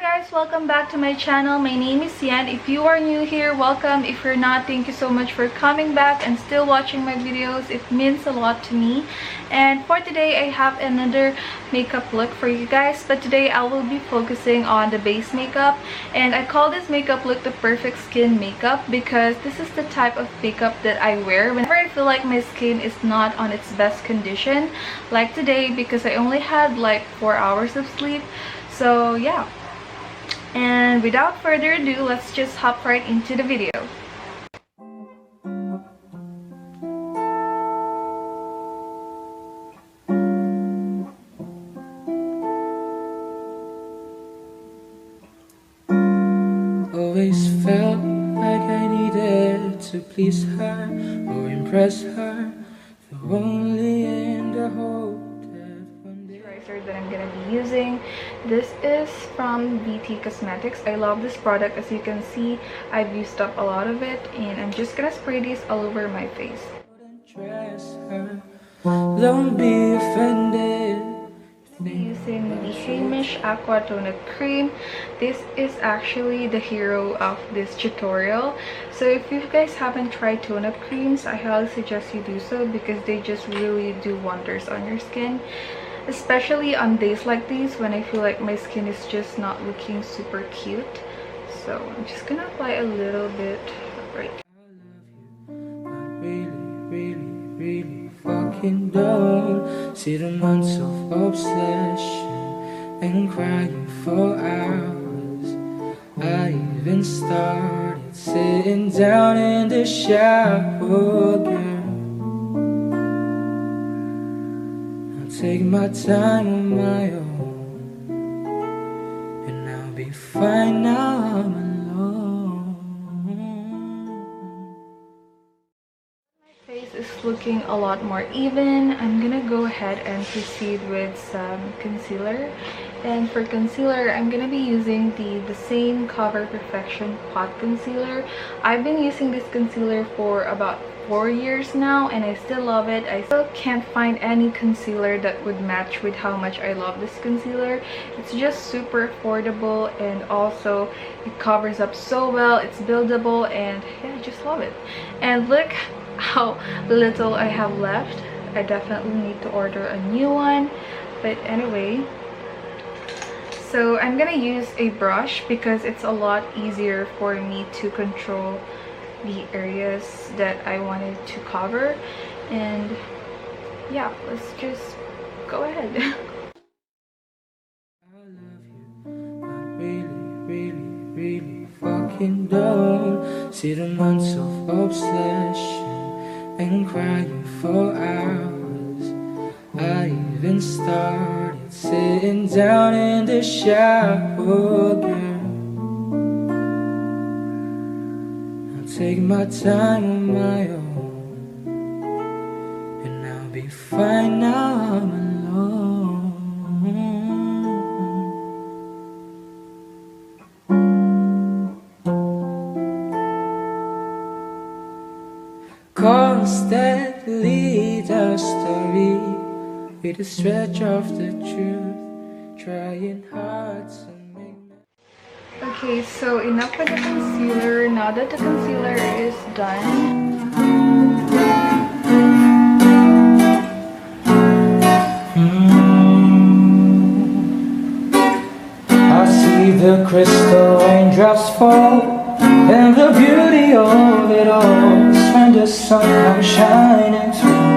guys, welcome back to my channel. My name is Yan. If you are new here, welcome. If you're not, thank you so much for coming back and still watching my videos. It means a lot to me. And for today, I have another makeup look for you guys, but today I will be focusing on the base makeup, and I call this makeup look the perfect skin makeup because this is the type of makeup that I wear whenever I feel like my skin is not on its best condition, like today because I only had like 4 hours of sleep. So yeah, and without further ado, let's just hop right into the video. Always felt like I needed to please her or impress her, though only in the hope that one day. Moisturizer that I'm gonna be using, this is from BT Cosmetics. I love this product. As you can see, I've used up a lot of it, and I'm just gonna spray this all over my face. Dress her, don't be offended. Using the Hamish Aqua Tone-Up Cream. This is actually the hero of this tutorial. So if you guys haven't tried tone-up creams, I highly suggest you do so because they just really do wonders on your skin, especially on days like these when I feel like my skin is just not looking super cute. So I'm just gonna apply a little bit right. Really fucking don't see the months of obsession and crying for hours. I even started sitting down in the shower, girl. I'll take my time on my own, and I'll be fine now I'm alone. Is looking a lot more even. I'm gonna go ahead and proceed with some concealer, and for concealer I'm gonna be using the same Cover Perfection pot concealer. I've been using this concealer for about 4 years now and I still love it. I still can't find any concealer that would match with how much I love this concealer. It's just super affordable, and also it covers up so well. It's buildable, and yeah, I just love it. And look how little I have left. I definitely need to order a new one, but anyway, so I'm gonna use a brush because it's a lot easier for me to control the areas that I wanted to cover. And yeah, let's just go ahead. I love you, but really fucking don't see the months of obsession and crying for hours. I even started sitting down in the shower, girl. I'll take my time on my own, and I'll be fine now I'm alone. Constantly the story with a stretch of the truth, trying hard to make. Okay, so enough with the concealer. Now that the concealer is done, I see the crystal raindrops fall, and the beauty of it all is when the sun comes shining through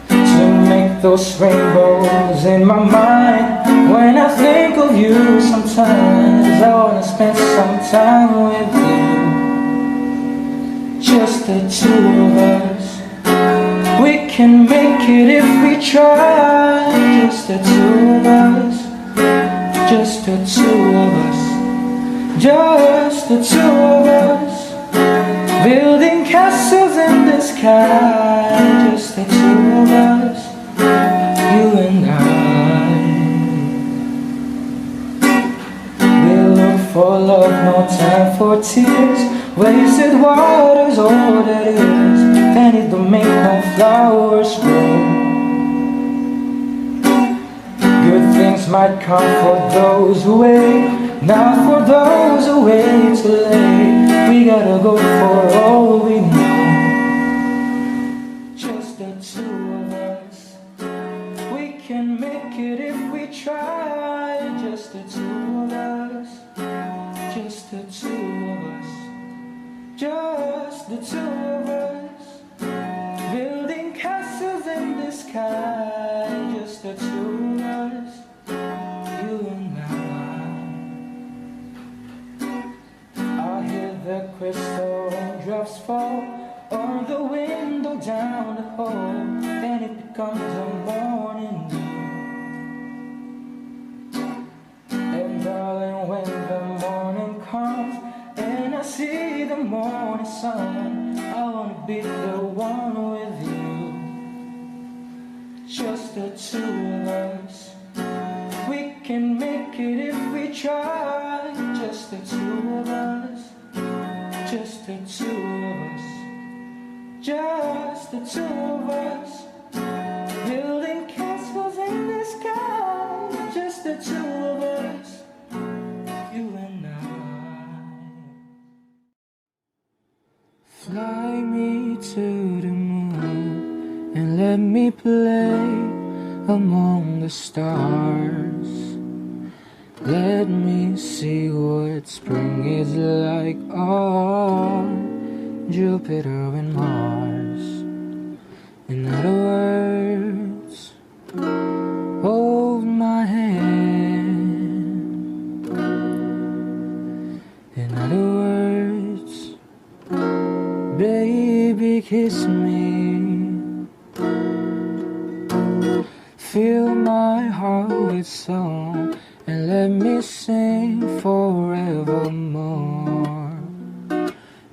to make those rainbows in my mind. When I think of you, sometimes I wanna spend some time with you, just the two of us. We can make it if we try, just the two of us, just the two of us. Just the two of us, building castles in the sky. Just the two of us, you and I. We look for love, no time for tears. Wasted water's all that is, and it don't make no flowers grow. Good things times might come for those who wait, not for those who wait too late. We gotta go for all we know, just the two of us. We can make it if we try, just the two of us, just the two of us, just the two of us. Building castles in the sky, just the two of us, you and I hear the crystal drops fall on the window down the hall, and it becomes a morning dew. And darling, when the morning comes and I see the morning sun, I wanna be the one with you, just the two of us. We can make it if we try, just the two of us, just the two of us, just the two of us. Building castles in the sky, just the two of us, you and I. Fly me to the moon and let me play among the stars. Let me see what spring is like on Jupiter and Mars. In other words, hold my hand. In other words, baby, kiss me. Fill my heart with song and let me sing forevermore.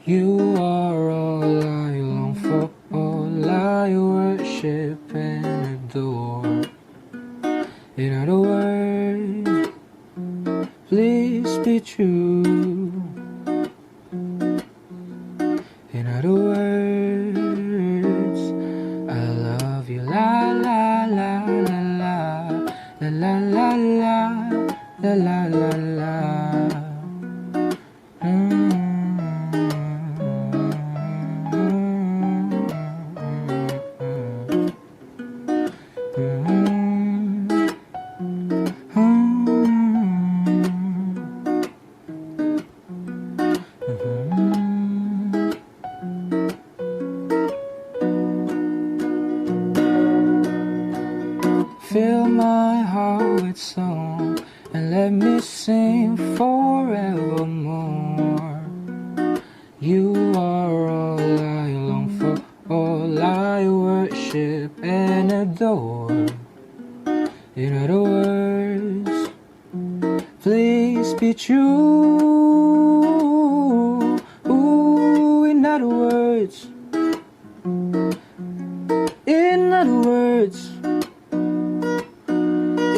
You are all I long for, all I worship and adore. In other words, please be true. In other words, I love you, la la la la la la la la la la la la. Fill my heart with song and let me sing forevermore. You are all I long for, all I worship and adore. In other words, please be true. Ooh, in other words, in other words,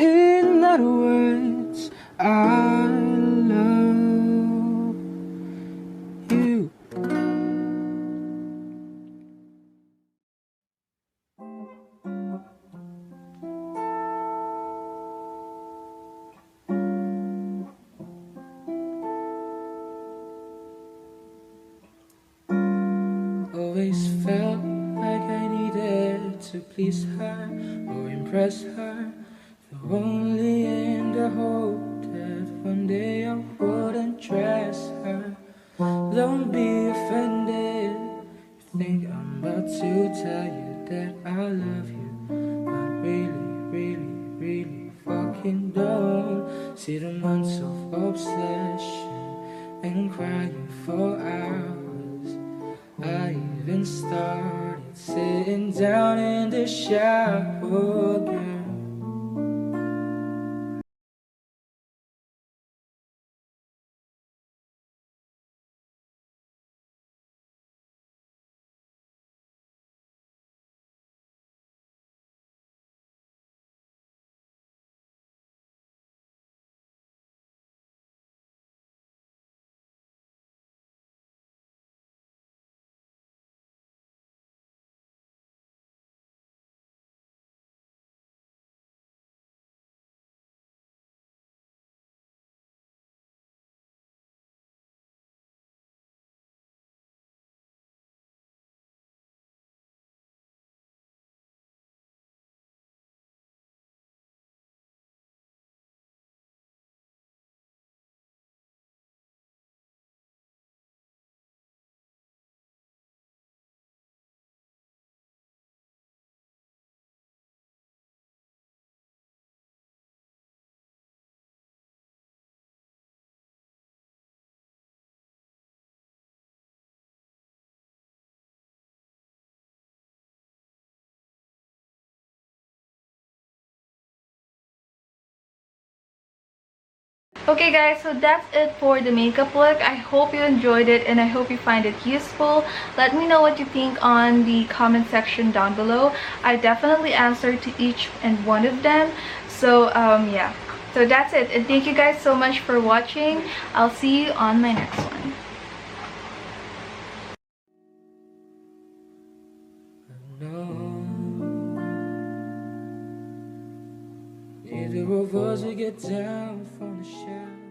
in other words, I love you. Always felt like I needed to please her or impress her, though only in the hope that one day I wouldn't dress her. Don't be offended if you think I'm about to tell you that I love you, but really, really, really fucking don't. See the months of obsession and crying for hours. I even started sitting down in the shower, girl. Okay guys, so that's it for the makeup look. I hope you enjoyed it and I hope you find it useful. Let me know what you think on the comment section down below. I definitely answered to each and one of them. So yeah, so that's it, and thank you guys so much for watching. I'll see you on my next one. Neither of us will get down from the shadow.